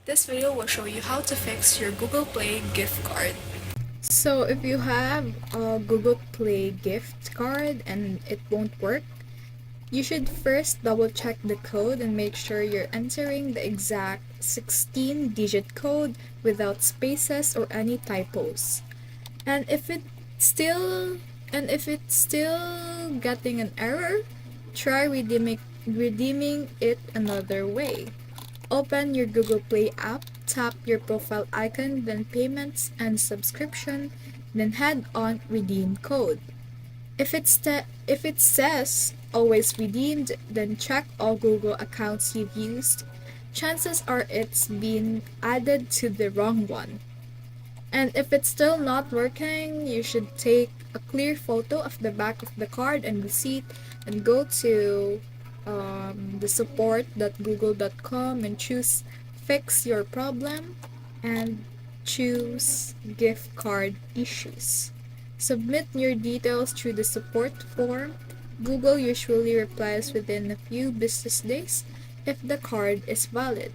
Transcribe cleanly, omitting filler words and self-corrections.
This video will show you how to fix your Google Play gift card. So if you have a Google Play gift card and it won't work, you should first double check the code and make sure you're entering the exact 16-digit code without spaces or any typos. And if it's still getting an error, try redeeming it another way. Open your Google Play app, tap your profile icon, then payments and subscription, then head on redeem code. If it says always redeemed, then check all Google accounts you've used. Chances are it's been added to the wrong one. And if it's still not working, you should take a clear photo of the back of the card and receipt and go to the support.google.com and choose fix your problem and choose gift card issues. Submit your details through the support form. Google usually replies within a few business days if the card is valid.